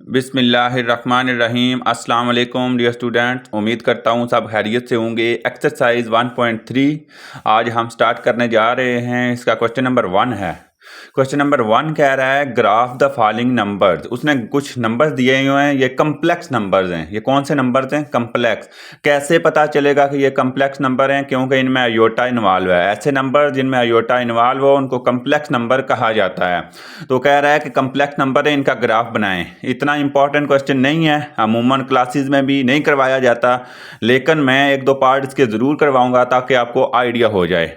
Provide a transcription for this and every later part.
बिस्मिल्लाहिर्रहमानिर्रहीम अस्सलाम वालेकुम डियर स्टूडेंट। उम्मीद करता हूँ सब खैरियत से होंगे। एक्सरसाइज 1.3 आज हम स्टार्ट करने जा रहे हैं। इसका क्वेश्चन नंबर 1 है। क्वेश्चन नंबर 1 कह रहा है ग्राफ द फॉलोइंग नंबर्स। उसने कुछ नंबर्स दिए हुए हैं, ये कम्प्लेक्स नंबर्स हैं। ये कौन से नंबर्स हैं? कम्प्लेक्स। कैसे पता चलेगा कि ये कम्प्लेक्स नंबर हैं? क्योंकि इनमें आयोटा इन्वॉल्व है। ऐसे नंबर जिनमें आयोटा इन्वॉल्व हो उनको कम्प्लेक्स नंबर कहा जाता है। तो कह रहा है कि कम्प्लेक्स नंबर है, इनका ग्राफ बनाएं। इतना इंपॉर्टेंट क्वेश्चन नहीं है, अमूमन क्लासेस में भी नहीं करवाया जाता, लेकिन मैं एक दो पार्ट इसके ज़रूर करवाऊंगा ताकि आपको आइडिया हो जाए।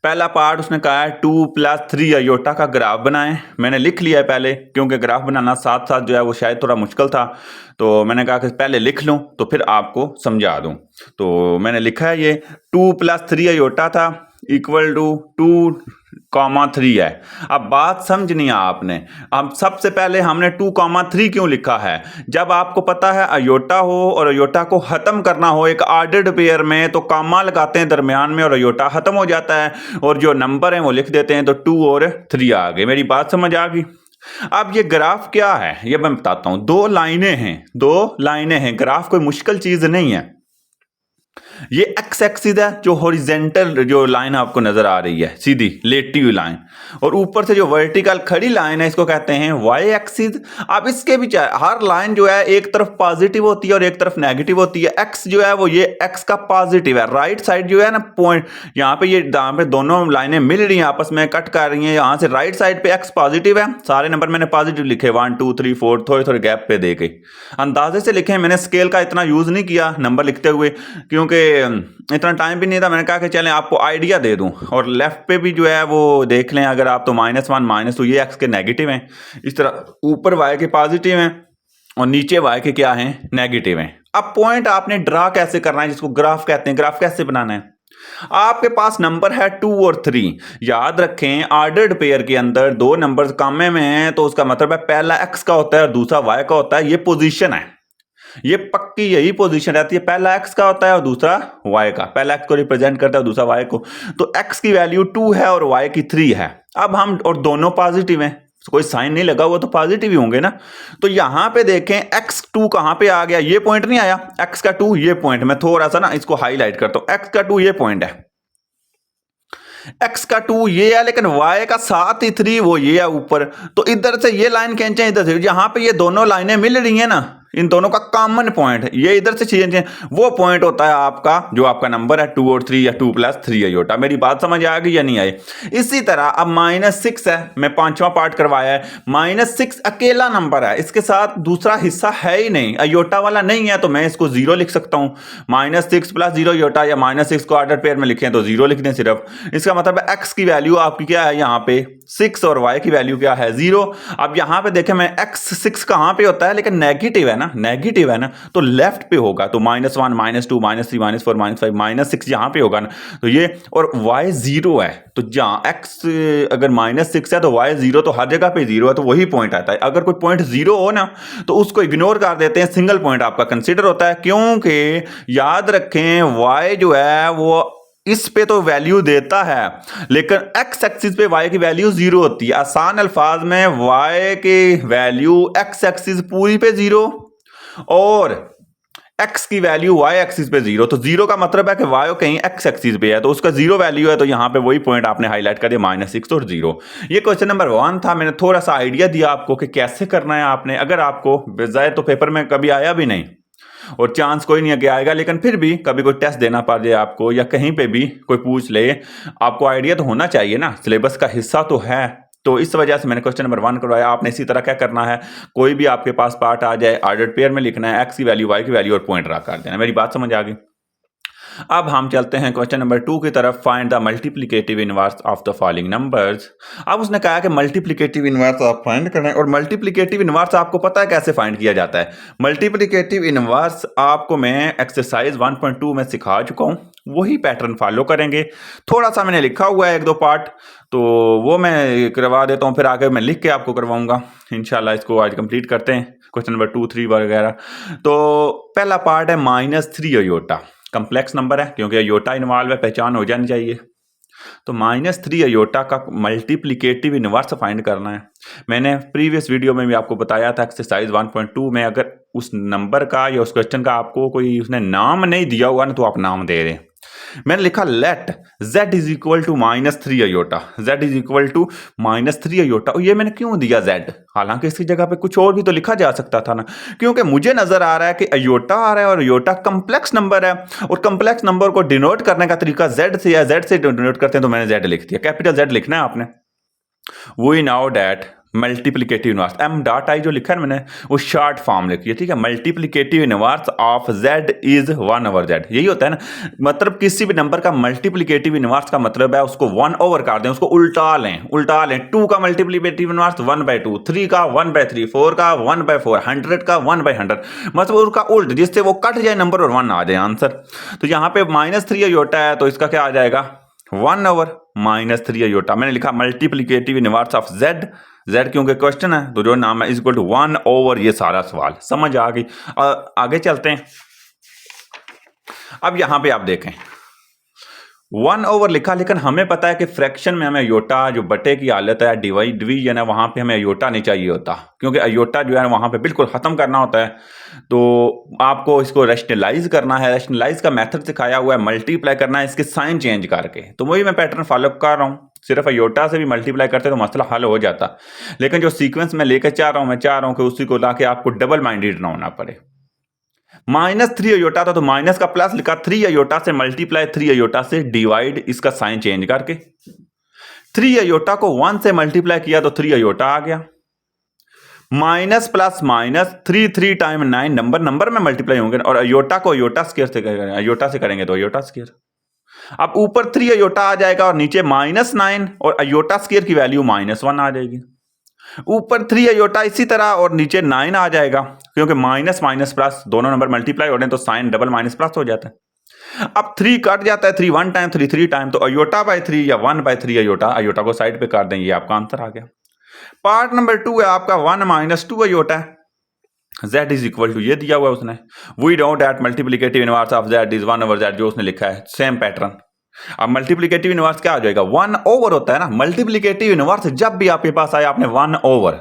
पहला पार्ट उसने कहा है 2 + 3 आयोटा का ग्राफ बनाएं। मैंने लिख लिया है पहले, क्योंकि ग्राफ बनाना साथ साथ जो है वो शायद थोड़ा मुश्किल था, तो मैंने कहा कि पहले लिख लूं तो फिर आपको समझा दूं। तो मैंने लिखा है ये 2 + 3 आयोटा था इक्वल टू 2,3 है। अब बात समझनी है आपने। अब सबसे पहले हमने 2,3 क्यों लिखा है? जब आपको पता है अयोटा हो और अयोटा को ख़त्म करना हो एक ऑर्डर्ड पेयर में, तो कामा लगाते हैं दरमियान में और अयोटा ख़त्म हो जाता है और जो नंबर हैं वो लिख देते हैं। तो 2 और 3 आ गए। मेरी बात समझ आ गई? अब ये ग्राफ क्या है ये मैं बताता हूँ। दो लाइनें हैं। ग्राफ कोई मुश्किल चीज़ नहीं है। ये एक्स एक्सिस है, जो हॉरिजेंटल जो लाइन आपको नजर आ रही है सीधी लेटी हुई लाइन, और ऊपर से जो वर्टिकल खड़ी लाइन है इसको कहते हैं वाई एक्सिस। अब इसके भी हर लाइन जो है एक तरफ पॉजिटिव होती है और एक तरफ नेगेटिव होती है। एक्स जो है वो ये एक्स का पॉजिटिव है। राइट साइड जो है ना पॉइंट, यहाँ पे दोनों लाइनें मिल रही हैं, आपस में कट कर रही हैं। यहाँ से राइट साइड पे एक्स पॉजिटिव है। सारे नंबर मैंने पॉजिटिव लिखे 1 2 3 4, थोड़े थोड़े गैप पे दे के अंदाजे से लिखे। मैंने स्केल का इतना यूज नहीं किया नंबर लिखते हुए, क्योंकि इतना टाइम भी नहीं था। मैंने कहा कि चलें आपको आइडिया दे दूं। और लेफ्ट पे भी जो है वो देख लें अगर आप, तो -1 -2 ये एक्स के नेगेटिव हैं। इस तरह ऊपर वाई के पॉजिटिव हैं और नीचे वाई के क्या हैं? नेगेटिव हैं। अब पॉइंट आपने ड्रा कैसे करना है, जिसको ग्राफ कहते हैं। ग्राफ कैसे बनाना है? आपके पास नंबर है 2 और 3। याद रखें ऑर्डर्ड पेयर के अंदर दो नंबर्स कामे में हैं, तो उसका मतलब है पहला एक्स का होता है और दूसरा वाई का होता है। ये पोजीशन है, ये पक्की यही पोजीशन रहती है। पहला एक्स का होता है और दूसरा वाई का। पहला एक्स को रिप्रेजेंट करता है और दूसरा वाई को। तो एक्स की वैल्यू 2 है और वाई की 3 है। अब हम, और दोनों पॉजिटिव हैं, कोई साइन नहीं लगा हुआ तो पॉजिटिव ही होंगे ना। तो यहां पे देखें x2 कहां पे आ गया? ये पॉइंट नहीं आया x का 2, ये पॉइंट मैं थोड़ा सा ना इसको हाईलाइट करता हूं। x का 2 ये पॉइंट है, x का 2 ये है, लेकिन y का 7 ही 3 वो ये है ऊपर। तो इधर से ये लाइन खींचे, इधर से, यहां पे ये दोनों लाइनें मिल रही हैं ना, इन दोनों का कॉमन पॉइंट ये इधर से खींचे, वो पॉइंट होता है आपका जो आपका नंबर है 2 और 3 या 2 + 3 आयोटा। मेरी बात समझ आ गई या नहीं आई? इसी तरह अब -6 है, मैं पांचवा पार्ट करवाया है। -6 अकेला नंबर है, इसके साथ दूसरा हिस्सा है ही नहीं, अयोटा वाला नहीं है, तो मैं इसको 0 लिख सकता हूं। -6 + 0 आयोटा, या -6 को ऑर्डर पेयर में लिखें तो 0 लिख दें सिर्फ। इसका मतलब है x की वैल्यू आपकी क्या है यहाँ पे 6 और y की वैल्यू क्या है 0। अब यहाँ पे देखें मैं x 6 कहाँ पे होता है, लेकिन नेगेटिव है ना, नेगेटिव है ना, तो लेफ्ट पे होगा। तो -1 -2 -3 -4 -5 -6 यहाँ पे होगा ना, तो ये, और y 0 है। तो जहाँ x अगर -6 है तो y 0, तो हर जगह पे 0 है, तो वही पॉइंट आता है। अगर कोई पॉइंट 0 हो ना तो उसको इग्नोर कर देते हैं, सिंगल पॉइंट आपका कंसिडर होता है। क्योंकि याद रखें y जो है वो इस पे तो वैल्यू देता है, लेकिन x एक्सिस पे y की वैल्यू 0 होती है। आसान अल्फाज में y की वैल्यू x एक्सिस पूरी पे 0 और x की वैल्यू y एक्सिस पे 0। तो 0 का मतलब है कि y कहीं x एक्सिस पे है, तो उसका 0 वैल्यू है। तो यहां पे वही पॉइंट आपने हाईलाइट कर दिया -6 और 0। ये क्वेश्चन नंबर 1 था। मैंने थोड़ा सा आइडिया दिया आपको कि कैसे करना है आपने। अगर आपको बजाय तो पेपर में कभी आया भी नहीं और चांस कोई नहीं है कि आएगा, लेकिन फिर भी कभी कोई टेस्ट देना पड़ जाए आपको या कहीं पे भी कोई पूछ ले, आपको आइडिया तो होना चाहिए ना, सिलेबस का हिस्सा तो है। तो इस वजह से मैंने क्वेश्चन नंबर 1 करवाया। आपने इसी तरह क्या करना है, कोई भी आपके पास पार्ट आ जाए ऑर्डर्ड पेयर में लिखना है, x की वैल्यू y की वैल्यू और पॉइंट ड्रा कर देना। मेरी बात समझ आ गई? अब हम चलते हैं क्वेश्चन नंबर 2 की तरफ। Find the multiplicative inverse of the following numbers. अब उसने कहा कि मल्टीप्लिकेटिव इनवर्स आप फाइंड करना है, और मल्टीप्लिकेटिव इनवर्स आपको पता है कैसे फाइंड किया जाता है। मल्टीप्लिकेटिव इनवर्स आपको मैं एक्सरसाइज 1.2 में सिखा चुका हूं, वही पैटर्न फॉलो करेंगे। थोड़ा सा मैंने लिखा हुआ है एक दो पार्ट, तो वो मैं करवा देता हूं, फिर आगे मैं लिख के आपको करवाऊंगा इंशाल्लाह। इसको आज कंप्लीट करते हैं क्वेश्चन नंबर 2 3 वगैरह। तो पहला पार्ट है -3 आयोटा। कंप्लेक्स नंबर है क्योंकि आयोटा इन्वॉल्व है, पहचान हो जानी चाहिए। तो -3 अयोटा का मल्टीप्लिकेटिव इनवर्स फाइंड करना है। मैंने प्रीवियस वीडियो में भी आपको बताया था एक्सरसाइज 1.2 में, अगर उस नंबर का या उस क्वेश्चन का आपको कोई उसने नाम नहीं दिया हुआ ना, तो आप नाम दे दें। मैंने लिखा let z is equal to -3 iota, z is equal to -3 iota. और ये मैंने क्यों दिया z? हालांकि इसकी जगह पे कुछ और भी तो लिखा जा सकता था ना, क्योंकि मुझे नजर आ रहा है कि अयोटा आ रहा है और अयोटा कम्प्लेक्स नंबर है, और कम्प्लेक्स नंबर को डिनोट करने का तरीका z से या z से डिनोट करते हैं, तो मैंने z लिख दिया। कैपिटल Z लिखना है आपने। We know that multiplicative inverse m dot I जो लिखा है मैंने, वो शॉर्ट फॉर्म लिखी है, ठीक है। Multiplicative inverse of z is 1/z, यही होता है ना। मतलब किसी भी नंबर का मल्टीप्लिकेटिव इनवर्स का मतलब है उसको 1 कर दें, उसको उल्टा लें। 2 का मल्टीप्लिकेटिव इनवर्स 1/2, 3 का 1/3, 4 का 1/4, 100 का 1/100, मतलब उसका उल्ट, जिससे वो कट जाए नंबर और 1 आ जाए आंसर। तो यहाँ पे -3 अयोटा है, तो इसका क्या आ जाएगा 1/-3 अयोटा। मैंने लिखा मल्टीप्लिकेटिव इनवर्स ऑफ z क्योंकि क्वेश्चन है, तो जो नाम है इज इक्वल टू 1/, ये सारा सवाल समझ आ गई। आगे चलते हैं। अब यहां पे आप देखें 1/, लिखा, लेकिन हमें पता है कि फ्रैक्शन में हमें अयोटा जो बटे की हालत है, डिवीजन है, वहां पे हमें अयोटा नहीं चाहिए होता, क्योंकि अयोटा जो है वहां पे बिल्कुल खत्म करना होता है। तो आपको इसको रैशनलाइज करना है। रैशनलाइज का मेथड सिखाया हुआ है, मल्टीप्लाई करना है इसके साइन चेंज करके। तो वही मैं पैटर्न फॉलो कर रहा हूँ। सिर्फ अयोटा से भी मल्टीप्लाई करते तो मसला हल हो जाता, लेकिन जो सीक्वेंस में लेकर चाह रहा हूं, मैं चाह रहा हूं कि उसी को लाके आपको डबल माइंडेड ना होना पड़े। -3 अयोटा था, तो माइनस का प्लस लिखा, 3 अयोटा से मल्टीप्लाई, 3 अयोटा से डिवाइड, इसका साइन चेंज करके। 3 अयोटा को 1 से मल्टीप्लाई किया तो 3 अयोटा आ गया। Minus plus minus, 3 time 9, number में मल्टीप्लाई होंगे, और अयोटा को अयोटा स्क्वायर से करेंगे, अयोटा से करेंगे तो अयोटा स्क्वायर। अब ऊपर 3 अयोटा आ जाएगा और नीचे -9, और अयोटा स्क्वायर की वैल्यू -1 आ जाएगी। ऊपर 3 अयोटा इसी तरह और नीचे 9 आ जाएगा, क्योंकि माइनस माइनस प्लस दोनों नंबर मल्टीप्लाई हो रहे हैं, तो साइन डबल माइनस प्लस हो जाता है। अब 3 कट जाता है, 3 1 टाइम, 3 3 टाइम, तो अयोटा/3 या 1/3 अयोटा, अयोटा को साइड पे कर दें, ये आपका आंसर आ गया। पार्ट नंबर 2 है आपका 1 - 2 iota. z is equal to, ये दिया हुआ है उसने, we don't at multiplicative inverse of z is 1/z, जो उसने लिखा है सेम पैटर्न। अब मल्टीप्लिकेटिव इनवर्स क्या आ जाएगा 1/, होता है ना। मल्टीप्लिकेटिव इनवर्स जब भी आपके पास आए, आपने 1/,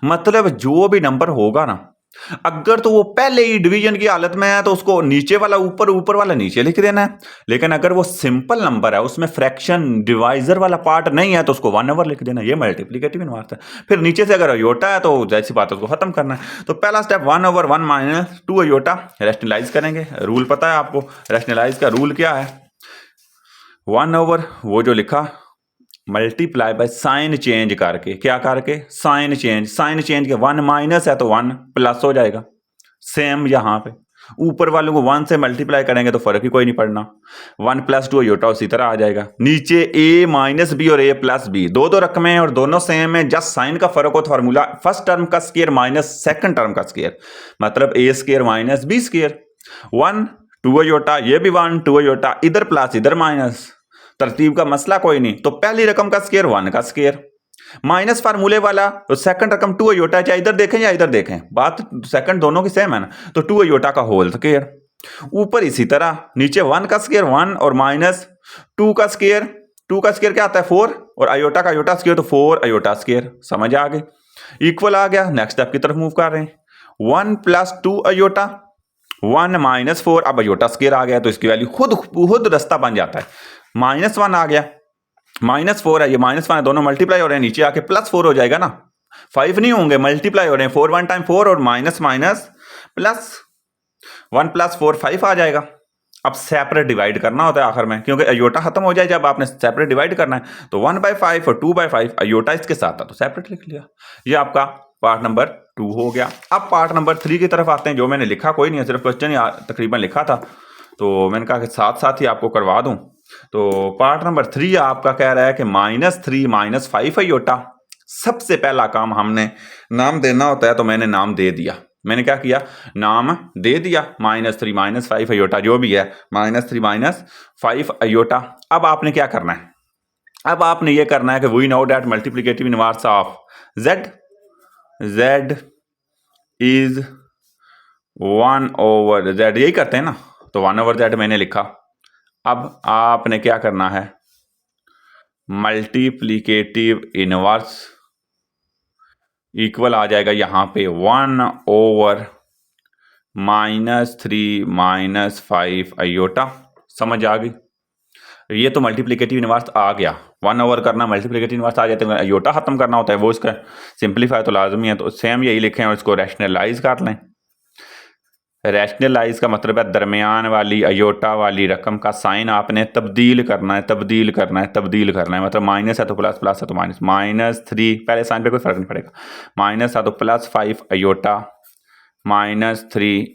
मतलब जो भी नंबर होगा ना, अगर तो वो पहले ही डिवीजन की हालत में है तो उसको नीचे वाला ऊपर, ऊपर वाला नीचे लिख देना है। लेकिन अगर वो सिंपल नंबर है, उसमें फ्रैक्शन डिवाइजर वाला पार्ट नहीं है, तो उसको 1/, लिख देना। ये मल्टीप्लिकेटिव इनवर्स है। फिर नीचे से अगर अयोटा है तो जैसी बात है उसको खत्म करना है। तो पहला स्टेप 1/1 - 2 अयोटा, रैशनलाइज करेंगे। रूल पता है आपको, रैशनलाइज का रूल क्या है, 1/, वो जो लिखा, मल्टीप्लाई बाय साइन चेंज करके, क्या करके, साइन चेंज के 1 माइनस है तो 1 प्लस हो जाएगा। सेम यहां पे ऊपर वालों को 1 से मल्टीप्लाई करेंगे तो फर्क ही कोई नहीं पड़ना, 1 + 2 अयोटा उसी तरह आ जाएगा। नीचे a - b और a + b, दो रकमें हैं और दोनों सेम है, जस्ट साइन का फर्क हो तो फार्मूला फर्स्ट टर्म का स्क्वायर माइनस सेकंड टर्म का स्क्वायर, मतलब a² - b²। 1 2 अयोटा, ये भी 1 2 अयोटा, इधर प्लस इधर माइनस, तरतीब का मसला कोई नहीं। तो पहली रकम का स्क्वायर 1 का स्क्वायर, माइनस फार्मूले वाला, तो सेकंड रकम 2 अयोटा, चाहे इधर देखें या इधर देखें, बात सेकंड दोनों की सेम है ना। तो 2 अयोटा का होल स्क्वायर, ऊपर इसी तरह, नीचे 1 का स्क्वायर 1 और माइनस 2 का स्क्वायर, 2 का स्क्वायर क्या आता है 4, और अयोटा का अयोटा स्क्वायर तो 4 अयोटा स्क्वायर। समझ आ गई, इक्वल आ गया। नेक्स्ट स्टेप की तरफ मूव कर रहे हैं, 1 + 2 अयोटा, 1 - 4, अब अयोटा स्क्वायर आ गया तो इसकी वैल्यू खुद रास्ता बन जाता है। -1 आ गया, -4 है, ये -1 है, दोनों मल्टीप्लाई हो रहे हैं, नीचे आके +4 हो जाएगा ना, 5 नहीं होंगे, मल्टीप्लाई हो रहे हैं, 4 1 टाइम 4 और माइनस प्लस 1 + 4 5 आ जाएगा। अब सेपरेट डिवाइड करना होता है आखिर में, क्योंकि अयोटा खत्म हो जाए जब आपने सेपरेट डिवाइड करना है, तो 1/5 और 2/5, अयोटा इसके साथ था तो सेपरेट लिख लिया। ये आपका पार्ट नंबर 2 हो गया। अब पार्ट नंबर 3 की तरफ आते हैं, जो मैंने लिखा कोई नहीं है, सिर्फ क्वेश्चन तकरीबन लिखा था, तो मैंने कहा कि साथ साथ ही आपको करवा दूं। तो पार्ट नंबर 3 आपका कह रहा है कि -3 - 5 अयोटा। सबसे पहला काम हमने नाम देना होता है, तो मैंने नाम दे दिया। मैंने क्या किया, नाम दे दिया, -3 - 5 अयोटा, जो भी है, -3 - 5 अयोटा। अब आपने क्या करना है, अब आपने ये करना है कि we know that multiplicative inverse of z is 1/z, यही करते हैं ना, तो 1/z मैंने लिखा। अब आपने क्या करना है, मल्टीप्लिकेटिव इनवर्स इक्वल आ जाएगा यहाँ पे 1/-3 - 5 अयोटा। समझ आ गई? ये तो मल्टीप्लिकेटिव इनवर्स आ गया, 1 करना मल्टीप्लिकेटिव इनवर्स आ जाता है, अयोटा खत्म करना होता है, वो इसका सिंप्लीफाई तो लाजमी है, तो सेम यही लिखें और इसको रैशनलाइज कर लें। रैशनलाइज का मतलब है दरमियान वाली अयोटा वाली रकम का साइन आपने तब्दील करना है, तब्दील करना है, तब्दील करना है। मतलब माइनस है तो प्लस, प्लस है तो माइनस, -3 पहले साइन पे कोई फर्क नहीं पड़ेगा, माइनस है तो +5 अयोटा, -3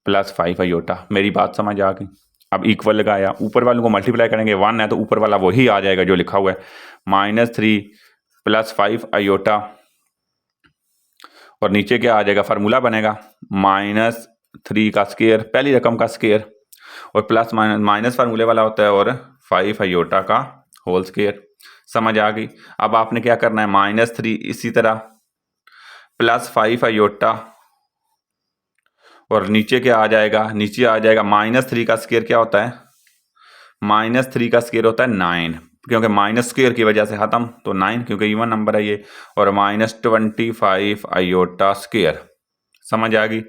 +5 अयोटा। मेरी बात समझ आ गई? अब इक्वल लगाया, ऊपर वालों को मल्टीप्लाई करेंगे, 1 है तो ऊपर वाला वही आ जाएगा जो लिखा हुआ है, -3 +5 अयोटा, और नीचे क्या आ जाएगा, फार्मूला बनेगा -3 का स्क्वायर, पहली रकम का स्क्वायर, और प्लस माइनस फार्मूले वाला होता है, और 5 अयोटा का होल स्क्वायर। समझ आ गई? अब आपने क्या करना है, -3 इसी तरह +5 अयोटा, और नीचे क्या आ जाएगा, नीचे आ जाएगा -3 का स्क्वायर क्या होता है, -3 का स्क्वायर होता है 9, क्योंकि माइनस स्क्वायर की वजह से ख़त्म, तो 9 क्योंकि इवन नंबर है ये, और -25 अयोटा स्क्वायर। समझ आ गई?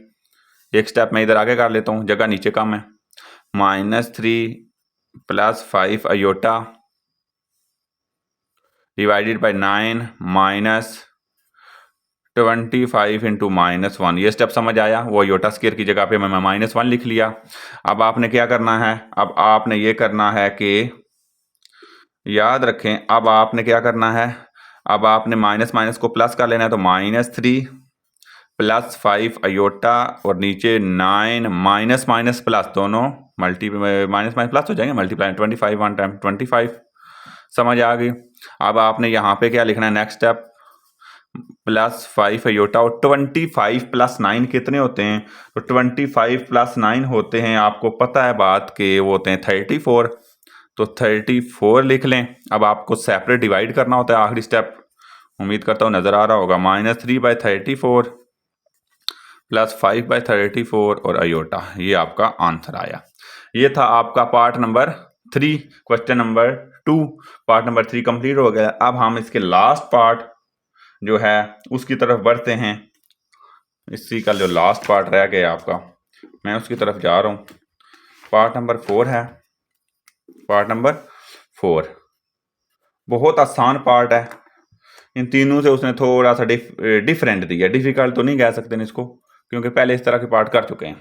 एक स्टेप मैं इधर आगे कर लेता हूँ, जगह नीचे कम है, -3 +5 अयोटा डिवाइडेड बाय 9 -25 इंटू -1। ये स्टेप समझ आया? वो अयोटा स्क्वायर की जगह पे मैं -1 लिख लिया। अब आपने क्या करना है, अब आपने ये करना है कि याद रखें, अब आपने क्या करना है, अब आपने माइनस माइनस को प्लस कर लेना है, तो -3 +5 अयोटा, और नीचे 9 माइनस माइनस प्लस, दोनों मल्टी माइनस माइनस प्लस हो जाएंगे, मल्टीप्लाई 25 1 टाइम 25। समझ आ गई? अब आपने यहाँ पे क्या लिखना है, नेक्स्ट स्टेप +5 अयोटा, और 25 + 9 कितने होते हैं, तो 25 + 9 होते हैं, आपको पता है बात के वो होते हैं 34, तो 34 लिख लें। अब आपको सेपरेट डिवाइड करना होता है, आखिरी स्टेप उम्मीद करता हूँ नज़र आ रहा होगा, -3/34 +5 / 34 और अयोटा। ये आपका आंसर आया। ये था आपका part number 3, question number 2। Part number 3 complete हो गया। अब हम इसके लास्ट पार्ट जो है उसकी तरफ बढ़ते हैं। इसी का जो लास्ट पार्ट रह गया आपका, मैं उसकी तरफ जा रहा हूँ। पार्ट नंबर 4 है, पार्ट नंबर 4 बहुत आसान पार्ट है। इन तीनों से उसने थोड़ा सा डिफरेंट दिया, डिफिकल्ट तो नहीं कह सकते इसको, क्योंकि पहले इस तरह के पार्ट कर चुके हैं।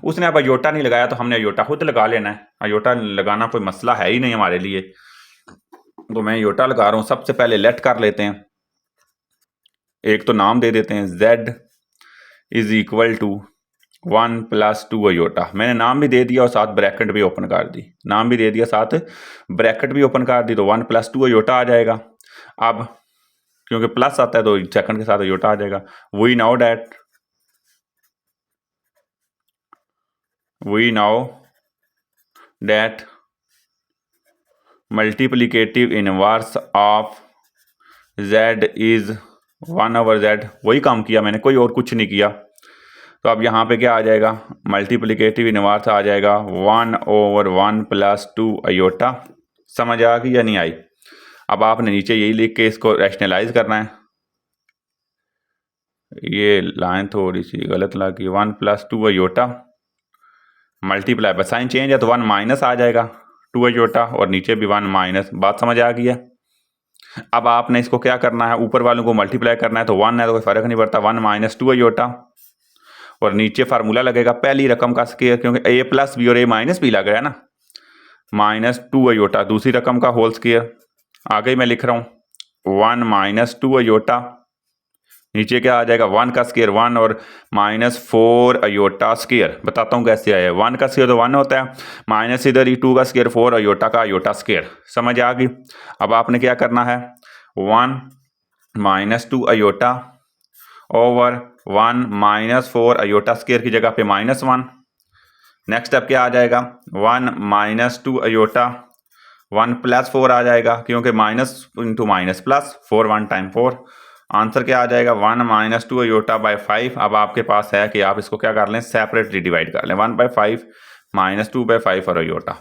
उसने अब अयोटा नहीं लगाया, तो हमने अयोटा खुद लगा लेना है। अयोटा लगाना कोई मसला है ही नहीं हमारे लिए, तो मैं अयोटा लगा रहा हूँ। सबसे पहले लेट कर लेते हैं, एक तो नाम दे देते हैं, z इज इक्वल टू 1 + 2 अयोटा। मैंने नाम भी दे दिया और साथ ब्रैकेट भी ओपन कर दी, नाम भी दे दिया साथ ब्रैकेट भी ओपन कर दी, तो 1 + 2 अयोटा आ जाएगा। अब क्योंकि प्लस आता है तो सेकंड के साथ अयोटा आ जाएगा। We know that multiplicative inverse of z is 1/z। वही काम किया मैंने, कोई और कुछ नहीं किया। तो अब यहाँ पे क्या आ जाएगा, मल्टीप्लिकेटिव इनवर्स आ जाएगा 1/1 + 2 अयोटा। समझ आ गई या नहीं आई? अब आपने नीचे यही लिख के इसको रैशनलाइज करना है। ये लाइन थोड़ी सी गलत लगी, 1 + 2 अयोटा मल्टीप्लाई, बस साइन चेंज है तो 1 माइनस आ जाएगा 2 अयोटा, और नीचे भी 1 माइनस। बात समझ आ गई है? अब आपने इसको क्या करना है, ऊपर वालों को मल्टीप्लाई करना है, तो 1 है तो कोई फर्क नहीं पड़ता, 1 - 2 अयोटा, और नीचे फार्मूला लगेगा पहली रकम का स्क्वायर, क्योंकि a + b और a - b लग गया ना, -2 अयोटा दूसरी रकम का होल स्क्वायर। आगे मैं लिख रहा हूँ 1 - 2 अयोटा, नीचे क्या आ जाएगा, 1 का स्क्वायर 1, और -4 अयोटा स्क्वायर। बताता हूँ कैसे आया। 1 का स्क्वायर तो 1 होता है, माइनस इधर ही 2 का स्क्वायर 4 अयोटा का अयोटा स्क्वायर। समझ आ गई? अब आपने क्या करना है, 1 - 2 अयोटा ओवर 1 - 4 अयोटा स्क्वायर की जगह पे -1। नेक्स्ट स्टेप क्या आ जाएगा, 1 - 2 अयोटा, 1 + 4 आ जाएगा, क्योंकि minus into minus plus, 4 1 time 4। Answer क्या आ जाएगा, 1 - 2 अयोटा बाय 5। अब आपके पास है कि आप इसको क्या कर लें, सेपरेटली डिवाइड कर लें, 1/5 - 2/5 और अयोटा।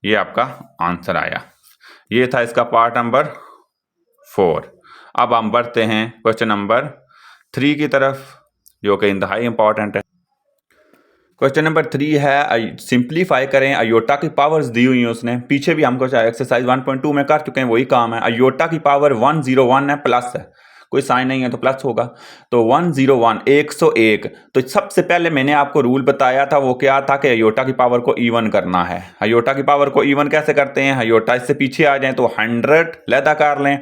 ये आपका आंसर आया। ये था इसका पार्ट नंबर 4। अब हम बढ़ते हैं क्वेश्चन नंबर 3 की तरफ, जो कि इंतहाई इंपॉर्टेंट है। क्वेश्चन नंबर 3 है, सिंप्लीफाई करें। अयोटा की पावर्स दी हुई है उसने, पीछे भी हमको एक्सरसाइज 1.2 में कर चुके हैं, वही काम है। अयोटा की पावर 101 है, प्लस है, कोई साइन नहीं है तो प्लस होगा। तो 101 101। तो सबसे पहले मैंने आपको रूल बताया था, वो क्या था कि अयोटा की पावर को इवन करना है। अयोटा की पावर को इवन कैसे करते हैं? अयोटा इससे पीछे आ जाए तो 100 लैदा कर लें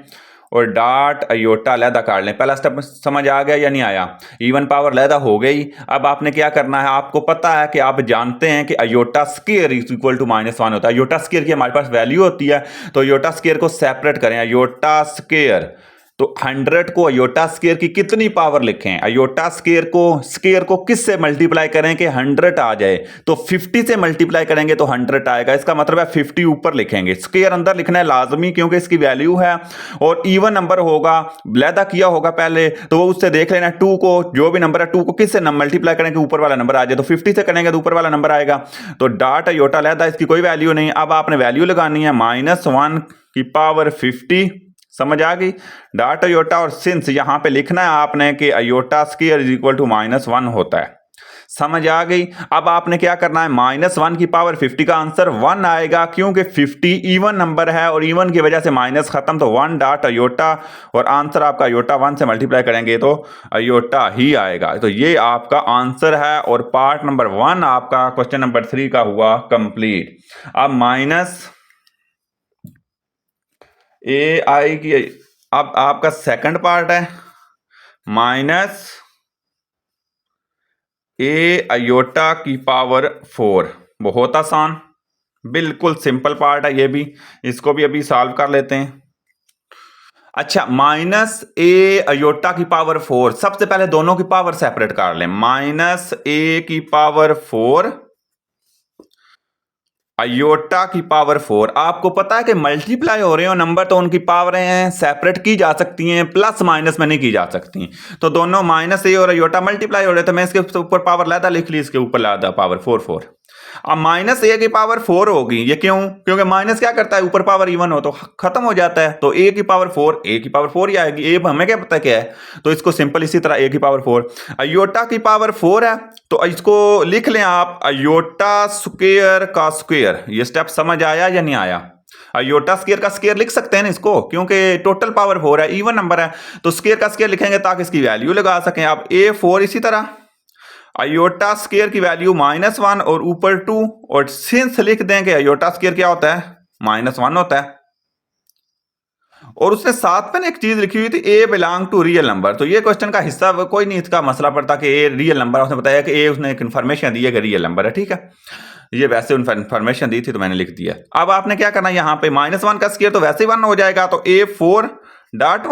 और डॉट अयोटा लैदा काट लें। पहला स्टेप समझ आ गया या नहीं आया? इवन पावर लैदा हो गई। अब आपने क्या करना है, आपको पता है कि आप जानते हैं कि iota square is equal to -1 होता है। अयोटा स्क्वायर की हमारे पास वैल्यू होती है, तो अयोटा स्क्वायर को सेपरेट करें। अयोटा स्क्वायर, तो 100 को अयोटा स्क्वायर की कितनी पावर लिखें? अयोटा स्क्वायर को किससे मल्टीप्लाई करें कि 100 आ जाए? तो 50 से मल्टीप्लाई करेंगे तो 100 आएगा। इसका मतलब है 50 ऊपर लिखेंगे, स्क्वायर अंदर लिखना है लाजमी, क्योंकि इसकी वैल्यू है और इवन नंबर होगा, लैदा किया होगा पहले, तो वो उससे देख लेना 2 को, जो भी नंबर है 2 को किससे मल्टीप्लाई करें कि ऊपर वाला नंबर आ जाए। तो 50 से करेंगे तो ऊपर वाला नंबर आएगा। तो डॉट अयोटा लैदा, इसकी कोई वैल्यू नहीं। अब आपने वैल्यू लगानी है -1 की पावर 50। समझ आ गई? डॉट अयोटा, और सिंस यहां पे लिखना है आपने कि iota square is equal to -1 होता है। समझ आ गई? अब आपने क्या करना है, -1 की पावर 50 का आंसर 1 आएगा, क्योंकि 50 इवन नंबर है और इवन की वजह से माइनस खत्म, तो 1 डॉट अयोटा, और आंसर आपका अयोटा 1 से मल्टीप्लाई करेंगे तो अयोटा ही आएगा। तो ये आपका आंसर है और पार्ट नंबर 1 आपका क्वेश्चन नंबर 3 का हुआ कंप्लीट। अब माइनस ए आई की, अब आपका सेकंड पार्ट है माइनस ए अयोटा की पावर 4। बहुत आसान, बिल्कुल सिंपल पार्ट है ये भी, इसको भी अभी सॉल्व कर लेते हैं। अच्छा, माइनस ए अयोटा की पावर 4, सबसे पहले दोनों की पावर सेपरेट कर लें। माइनस ए की पावर 4 अयोटा की पावर 4। आपको पता है कि मल्टीप्लाई हो रहे हो नंबर, तो उनकी पावरें हैं सेपरेट की जा सकती हैं, प्लस माइनस में नहीं की जा सकती। तो दोनों माइनस ए और अयोटा मल्टीप्लाई हो रहे, तो मैं इसके ऊपर पावर लादा लिख ली, इसके ऊपर लादा पावर 4। अब माइनस ए की पावर 4 होगी, ये क्यों? क्योंकि माइनस क्या करता है, ऊपर पावर इवन हो तो खत्म हो जाता है, तो ए की पावर 4 ही आएगी। ए हमें क्या पता क्या है, तो इसको सिंपल इसी तरह ए की पावर 4। अयोटा की पावर 4 है, तो इसको लिख लें आप अयोटा स्क्वायर का स्क्वायर। ये स्टेप समझ आया या नहीं आया? अयोटा स्क्वायर का स्क्वायर लिख सकते हैं ना इसको, क्योंकि टोटल पावर 4 है, इवन नंबर है, तो स्क्वायर का स्क्वायर लिखेंगे ताकि इसकी वैल्यू लगा सकें। अब A4 इसी तरह अयोटा स्क्वायर की वैल्यू -1 और ऊपर 2, और सिंस लिख दें कि अयोटा स्क्वायर क्या होता है, -1 होता है। और उसने साथ में एक चीज लिखी हुई थी, ए बिलोंग टू रियल नंबर। तो ये क्वेश्चन का हिस्सा कोई नहीं, इसका मसला पड़ता कि ए रियल नंबर, उसने बताया कि ए, उसने एक इन्फॉर्मेशन दी है कि रियल नंबर है, ठीक है। ये वैसे इन्फॉर्मेशन दी थी तो मैंने लिख दिया। अब आपने क्या करना है, यहाँ पे -1 का स्क्वायर तो वैसे ही 1 हो जाएगा, तो A4 डॉट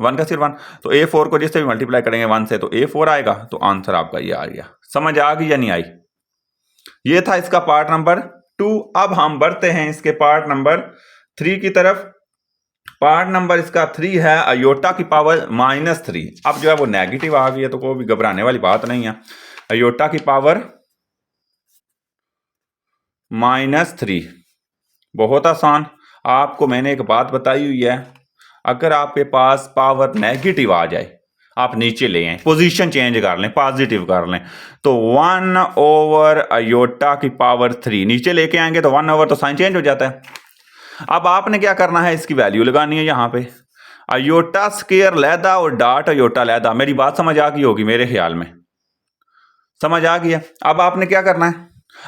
1 का स्क्वायर 1, तो A4 को जिससे भी मल्टीप्लाई करेंगे 1 से तो A4 आएगा। तो आंसर आपका ये आ गया। समझ आ गई या नहीं आई? ये था इसका पार्ट नंबर 2। अब हम बढ़ते हैं इसके पार्ट नंबर 3 की तरफ। पार्ट नंबर इसका 3 है अयोटा की पावर -3। अब जो है वो नेगेटिव आ गई है, तो कोई भी घबराने वाली बात नहीं है। अयोटा की पावर -3, बहुत आसान। आपको मैंने एक बात बताई हुई है, अगर आपके पास पावर नेगेटिव आ जाए, आप नीचे ले आए, पोजीशन चेंज कर लें, पॉजिटिव कर लें, तो 1 अयोटा की पावर 3 नीचे लेके आएंगे तो 1 तो साइन चेंज हो जाता है। अब आपने क्या करना है, इसकी वैल्यू लगानी है यहां पे। अयोटा स्क्वायर लैदा और डॉट अयोटा लैदा। मेरी बात समझ आ गई होगी मेरे ख्याल में, समझ आ गई है। अब आपने क्या करना है,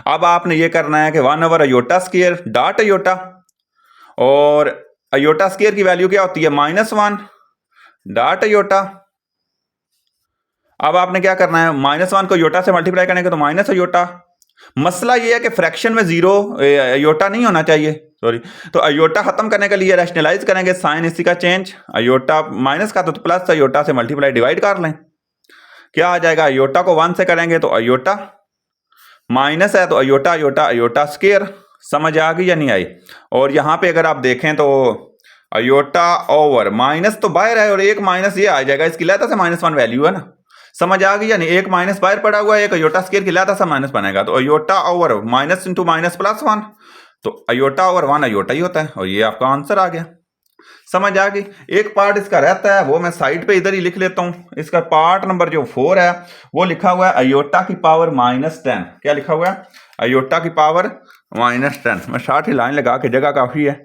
अब आपने ये करना है कि 1 अयोटा स्क्वायर डॉट अयोटा, और अयोटा स्क्वायर की वैल्यू क्या होती है, -1 डॉट अयोटा। अब आपने क्या करना है, -1 को अयोटा से मल्टीप्लाई करेंगे तो माइनस अयोटा। मसला ये है कि फ्रैक्शन में 0 अयोटा नहीं होना चाहिए, सॉरी। तो अयोटा खत्म करने के लिए रैशनलाइज करेंगे, साइन इसी का चेंज, अयोटा माइनस का तो प्लस, अयोटा से मल्टीप्लाई डिवाइड कर लें, क्या आ जाएगा, अयोटा को 1 से करेंगे तो अयोटा, माइनस है तो अयोटा अयोटा अयोटा स्क्वायर। समझ आ गई या नहीं आई? और यहां पे अगर आप देखें तो अयोटा ओवर माइनस तो बाहर है और एक माइनस ये आ जाएगा, इसकी लैदा से -1 वैल्यू है ना। समझ आ गई या नहीं? एक माइनस बाहर पड़ा हुआ है, एक अयोटा स्क्वायर की लैदा से माइनस बनेगा, तो iota over minus into minus +1, तो अयोटा ओवर 1 अयोटा ही होता है और ये आपका आंसर आ गया। समझ आ गई। एक पार्ट इसका रहता है वो मैं साइड पे इधर ही लिख लेता हूं। इसका पार्ट नंबर जो 4 है वो लिखा हुआ है अयोटा की पावर -10। क्या लिखा हुआ है? अयोटा की पावर -10। मैं शॉर्ट ही लाइन लगा के, जगह काफी है।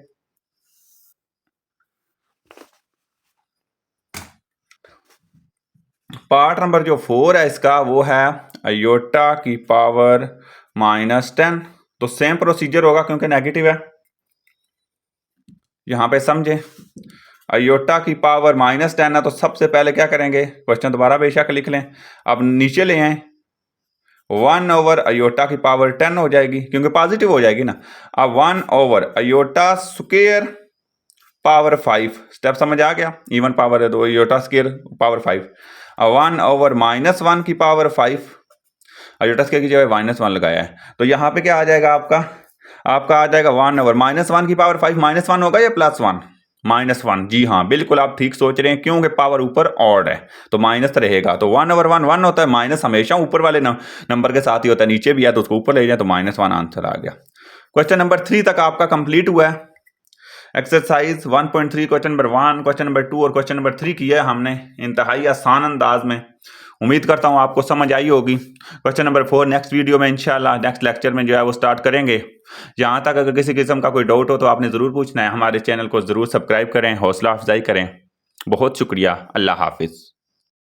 पार्ट नंबर जो 4 है इसका वो है अयोटा की पावर -10। तो सेम प्रोसीजर होगा क्योंकि नेगेटिव है। यहां पे समझे, अयोटा की पावर -10 है तो सबसे पहले क्या करेंगे, क्वेश्चन दोबारा बेशक लिख लें। अब नीचे ले आए, 1 ओवर अयोटा की पावर 10 हो जाएगी क्योंकि पॉजिटिव हो जाएगी ना। अब 1 over iota square power 5। Step समझ आ गया? इवन पावर है तो अयोटा स्क्वायर पावर 5। अब 1 ओवर -1 की पावर 5। अयोटा स्क्वायर की जगह -1 लगाया है तो यहाँ पे क्या आ जाएगा आपका आ जाएगा 1 ओवर -1 की पावर 5। -1 होगा या +1? -1। जी हाँ, बिल्कुल आप ठीक सोच रहे हैं क्योंकि पावर ऊपर ऑड है तो माइनस रहेगा। तो 1 ओवर 1 1 होता है, माइनस हमेशा ऊपर वाले नंबर के साथ ही होता है। नीचे भी है तो उसको ऊपर ले जाए तो -1 आंसर आ गया। क्वेश्चन नंबर 3 तक आपका कंप्लीट हुआ है। Exercise 1.3 question number 1, question number 2 और क्वेश्चन नंबर 3 किया है हमने इंतहाई आसान अंदाज में। उम्मीद करता हूँ आपको समझ आई होगी। क्वेश्चन नंबर 4 नेक्स्ट वीडियो में इंशाल्लाह नेक्स्ट लेक्चर में जो है वो स्टार्ट करेंगे। यहाँ तक अगर किसी किस्म का कोई डाउट हो तो आपने ज़रूर पूछना है। हमारे चैनल को ज़रूर सब्सक्राइब करें, हौसला अफजाई करें। बहुत शुक्रिया। अल्लाह हाफिज़।